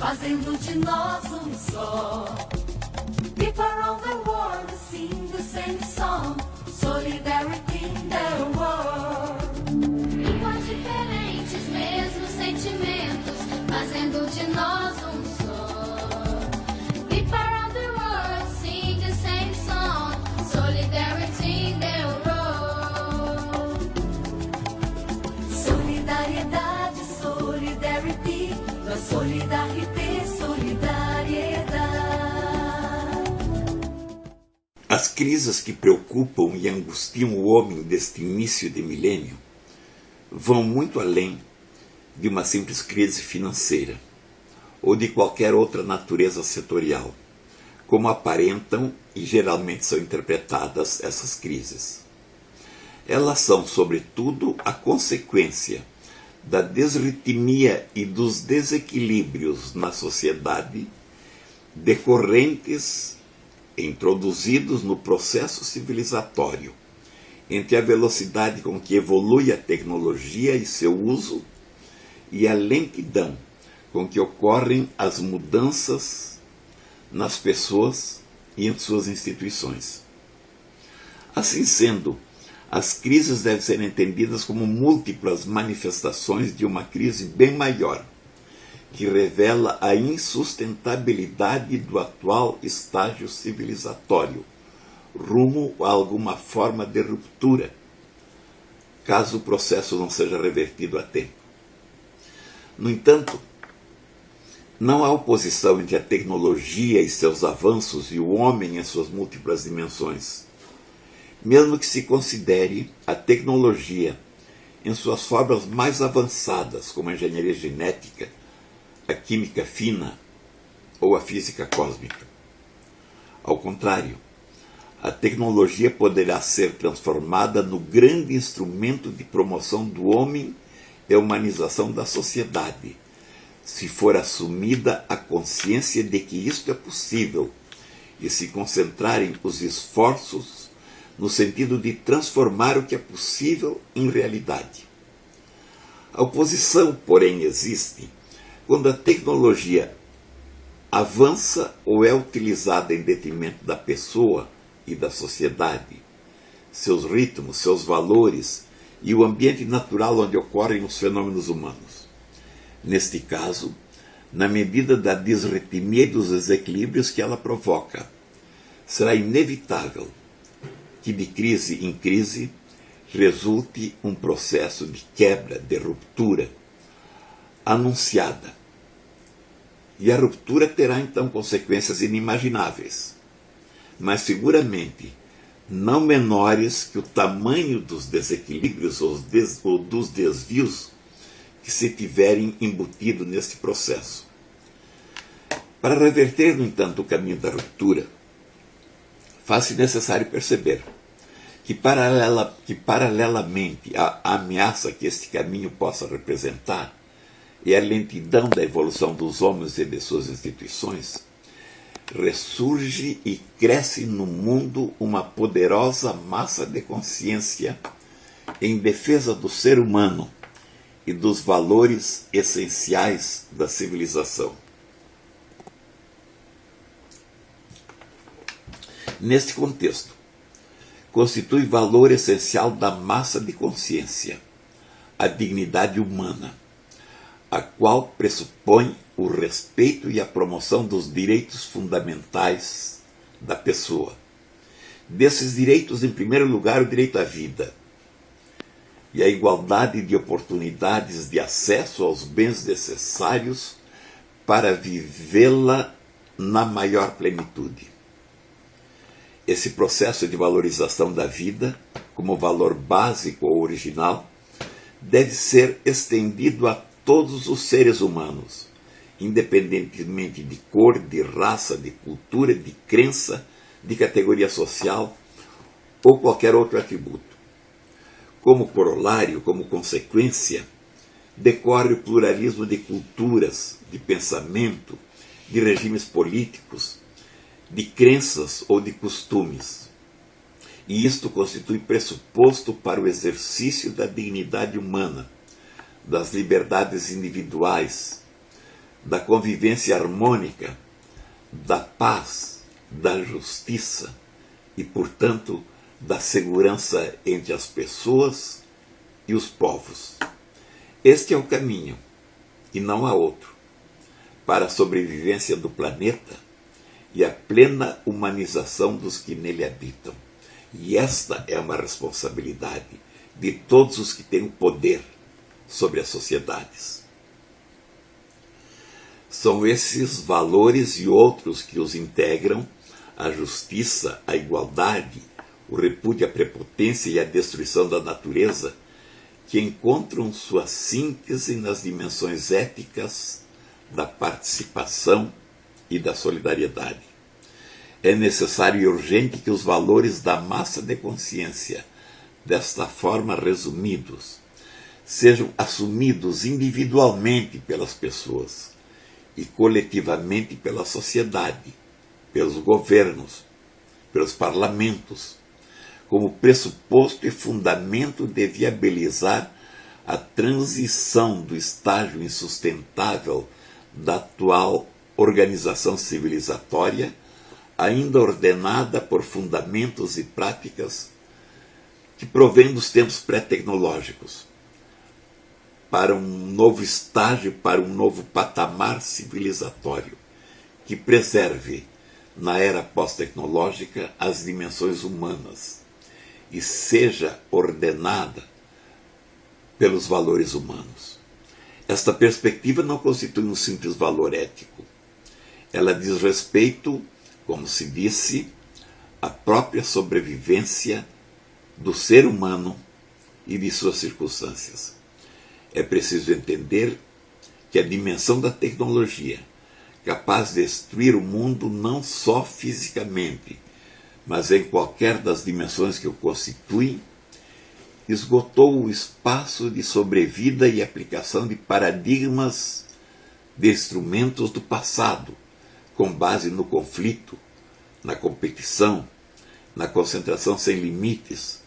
fazendo de nós um só. People around the world sing the same song, solidarity in the world. Línguas diferentes, mesmos sentimentos, fazendo de nós um só. People around the world sing the same song, solidarity in the world. Solidariedade, solidarity, la solidarité, solidariedade. As crises que preocupam e angustiam o homem deste início de milênio vão muito além de uma simples crise financeira ou de qualquer outra natureza setorial, como aparentam e geralmente são interpretadas essas crises. Elas são, sobretudo, a consequência da desritmia e dos desequilíbrios na sociedade decorrentes, introduzidos no processo civilizatório, entre a velocidade com que evolui a tecnologia e seu uso e a lentidão com que ocorrem as mudanças nas pessoas e em suas instituições. Assim sendo, as crises devem ser entendidas como múltiplas manifestações de uma crise bem maior, que revela a insustentabilidade do atual estágio civilizatório, rumo a alguma forma de ruptura, caso o processo não seja revertido a tempo. No entanto, não há oposição entre a tecnologia e seus avanços e o homem em suas múltiplas dimensões, mesmo que se considere a tecnologia em suas formas mais avançadas, como a engenharia genética, a química fina ou a física cósmica. Ao contrário, a tecnologia poderá ser transformada no grande instrumento de promoção do homem e humanização da sociedade, se for assumida a consciência de que isto é possível e se concentrarem os esforços no sentido de transformar o que é possível em realidade. A oposição, porém, existe quando a tecnologia avança ou é utilizada em detrimento da pessoa e da sociedade, seus ritmos, seus valores e o ambiente natural onde ocorrem os fenômenos humanos. Neste caso, na medida da desritmia e dos desequilíbrios que ela provoca, será inevitável que de crise em crise resulte um processo de quebra, de ruptura, anunciada. E a ruptura terá então consequências inimagináveis, mas seguramente não menores que o tamanho dos desequilíbrios ou dos desvios que se tiverem embutido neste processo. Para reverter, no entanto, o caminho da ruptura, faz-se necessário perceber que paralelamente à ameaça que este caminho possa representar e a lentidão da evolução dos homens e de suas instituições, ressurge e cresce no mundo uma poderosa massa de consciência em defesa do ser humano e dos valores essenciais da civilização. Neste contexto, constitui valor essencial da massa de consciência a dignidade humana, a qual pressupõe o respeito e a promoção dos direitos fundamentais da pessoa. Desses direitos, em primeiro lugar, o direito à vida e a igualdade de oportunidades de acesso aos bens necessários para vivê-la na maior plenitude. Esse processo de valorização da vida, como valor básico ou original, deve ser estendido a todos os seres humanos, independentemente de cor, de raça, de cultura, de crença, de categoria social ou qualquer outro atributo. Como corolário, como consequência, decorre o pluralismo de culturas, de pensamento, de regimes políticos, de crenças ou de costumes. E isto constitui pressuposto para o exercício da dignidade humana, das liberdades individuais, da convivência harmônica, da paz, da justiça e, portanto, da segurança entre as pessoas e os povos. Este é o caminho, e não há outro, para a sobrevivência do planeta e a plena humanização dos que nele habitam. E esta é uma responsabilidade de todos os que têm o poder sobre as sociedades. São esses valores e outros que os integram: a justiça, a igualdade, o repúdio à prepotência e a destruição da natureza, que encontram sua síntese nas dimensões éticas da participação e da solidariedade. É necessário e urgente que os valores da massa de consciência, desta forma resumidos, sejam assumidos individualmente pelas pessoas e coletivamente pela sociedade, pelos governos, pelos parlamentos, como pressuposto e fundamento de viabilizar a transição do estágio insustentável da atual organização civilizatória, ainda ordenada por fundamentos e práticas que provêm dos tempos pré-tecnológicos, para um novo estágio, para um novo patamar civilizatório, que preserve, na era pós-tecnológica, as dimensões humanas e seja ordenada pelos valores humanos. Esta perspectiva não constitui um simples valor ético. Ela diz respeito, como se disse, à própria sobrevivência do ser humano e de suas circunstâncias. É preciso entender que a dimensão da tecnologia, capaz de destruir o mundo não só fisicamente, mas em qualquer das dimensões que o constituem, esgotou o espaço de sobrevida e aplicação de paradigmas de instrumentos do passado, com base no conflito, na competição, na concentração sem limites,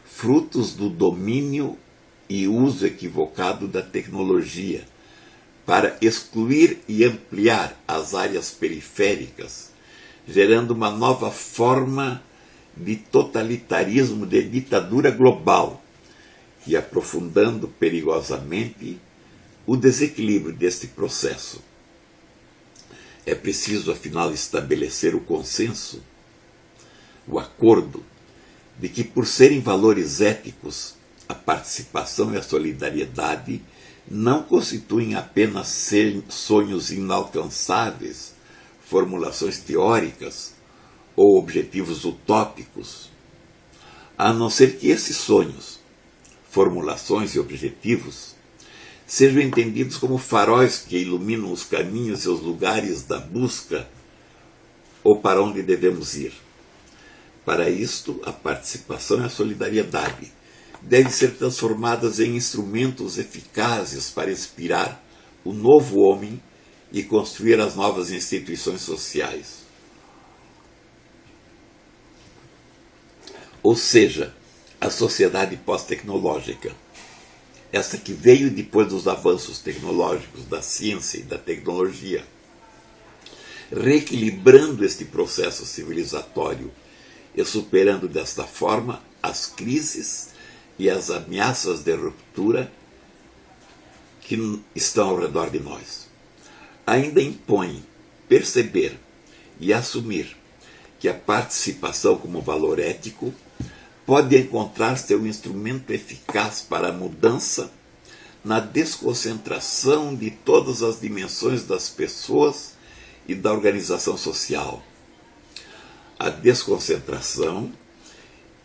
frutos do domínio e uso equivocado da tecnologia, para excluir e ampliar as áreas periféricas, gerando uma nova forma de totalitarismo, de ditadura global, e aprofundando perigosamente o desequilíbrio deste processo. É preciso, afinal, estabelecer o consenso, o acordo, de que, por serem valores éticos, a participação e a solidariedade não constituem apenas sonhos inalcançáveis, formulações teóricas ou objetivos utópicos, a não ser que esses sonhos, formulações e objetivos sejam entendidos como faróis que iluminam os caminhos e os lugares da busca ou para onde devemos ir. Para isto, a participação e a solidariedade devem ser transformadas em instrumentos eficazes para inspirar o novo homem e construir as novas instituições sociais. Ou seja, a sociedade pós-tecnológica, essa que veio depois dos avanços tecnológicos da ciência e da tecnologia, reequilibrando este processo civilizatório e superando desta forma as crises e as ameaças de ruptura que estão ao redor de nós. Ainda impõe perceber e assumir que a participação como valor ético pode encontrar seu instrumento eficaz para a mudança na desconcentração de todas as dimensões das pessoas e da organização social. A desconcentração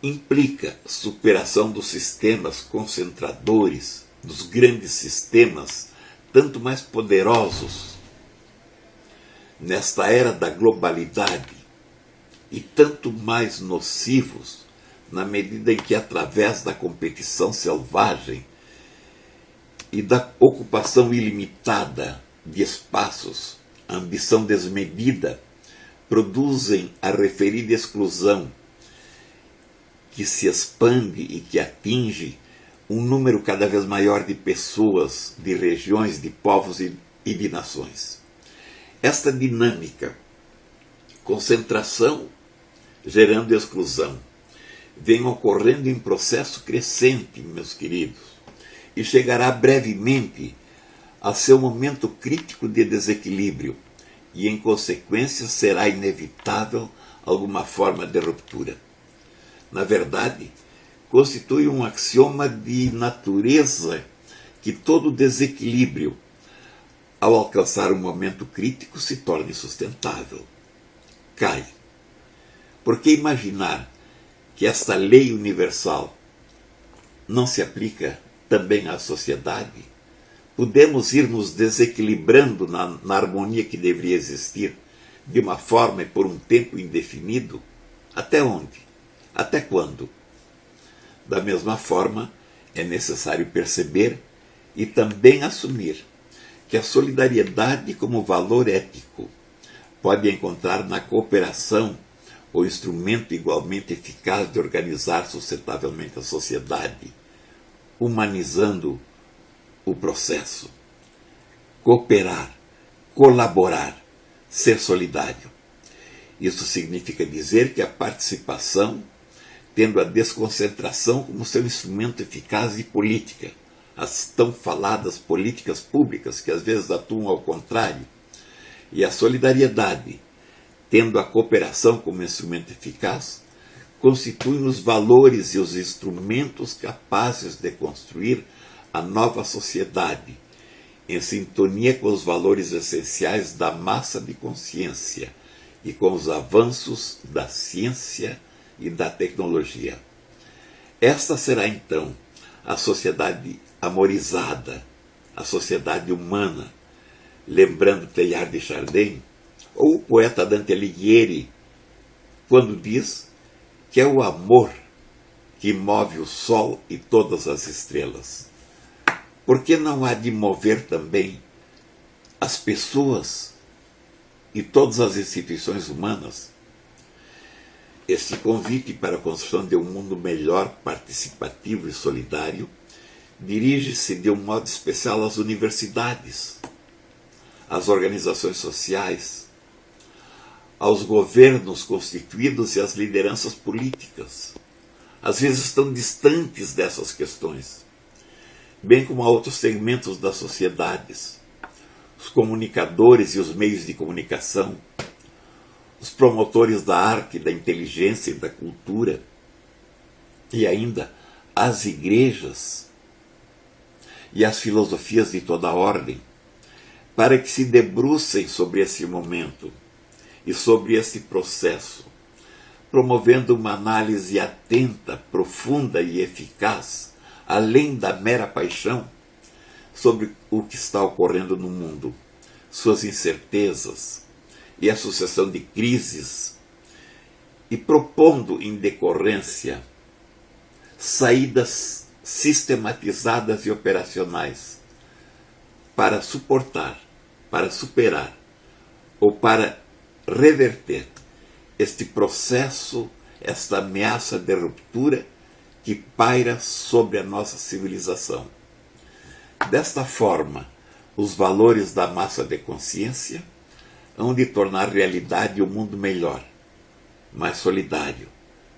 implica superação dos sistemas concentradores, dos grandes sistemas, tanto mais poderosos nesta era da globalidade e tanto mais nocivos na medida em que, através da competição selvagem e da ocupação ilimitada de espaços, a ambição desmedida, produzem a referida exclusão que se expande e que atinge um número cada vez maior de pessoas, de regiões, de povos e e de nações. Esta dinâmica, concentração gerando exclusão, vem ocorrendo em processo crescente, meus queridos, e chegará brevemente a seu momento crítico de desequilíbrio, e em consequência será inevitável alguma forma de ruptura. Na verdade, constitui um axioma de natureza que todo desequilíbrio, ao alcançar um momento crítico, se torna insustentável. Cai. Por que imaginar que esta lei universal não se aplica também à sociedade? Podemos ir nos desequilibrando na harmonia que deveria existir, de uma forma e por um tempo indefinido? Até onde? Até quando? Da mesma forma, é necessário perceber e também assumir que a solidariedade como valor ético pode encontrar na cooperação o instrumento igualmente eficaz de organizar sustentavelmente a sociedade, humanizando o processo. Cooperar, colaborar, ser solidário. Isso significa dizer que a participação, tendo a desconcentração como seu instrumento eficaz de política, as tão faladas políticas públicas que às vezes atuam ao contrário, e a solidariedade, tendo a cooperação como instrumento eficaz, constituem os valores e os instrumentos capazes de construir a nova sociedade, em sintonia com os valores essenciais da massa de consciência e com os avanços da ciência e da tecnologia. Esta será então a sociedade amorizada, a sociedade humana, lembrando Teilhard de Chardin, ou o poeta Dante Alighieri, quando diz que é o amor que move o sol e todas as estrelas. Por que não há de mover também as pessoas e todas as instituições humanas? Este convite para a construção de um mundo melhor, participativo e solidário dirige-se de um modo especial às universidades, às organizações sociais, aos governos constituídos e às lideranças políticas, às vezes tão distantes dessas questões, bem como a outros segmentos das sociedades, os comunicadores e os meios de comunicação, os promotores da arte, da inteligência e da cultura, e ainda as igrejas e as filosofias de toda a ordem, para que se debrucem sobre esse momento e sobre esse processo, promovendo uma análise atenta, profunda e eficaz, além da mera paixão, sobre o que está ocorrendo no mundo, suas incertezas e a sucessão de crises, e propondo, em decorrência, saídas sistematizadas e operacionais para suportar, para superar ou para reverter este processo, esta ameaça de ruptura que paira sobre a nossa civilização. Desta forma, os valores da massa de consciência hão de tornar realidade um mundo melhor, mais solidário,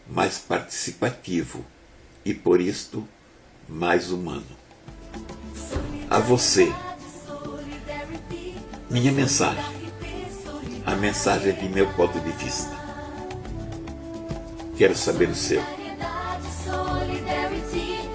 mais participativo e, por isto, mais humano. A você, minha mensagem, a mensagem de meu ponto de vista. Quero saber o seu. Solidariety,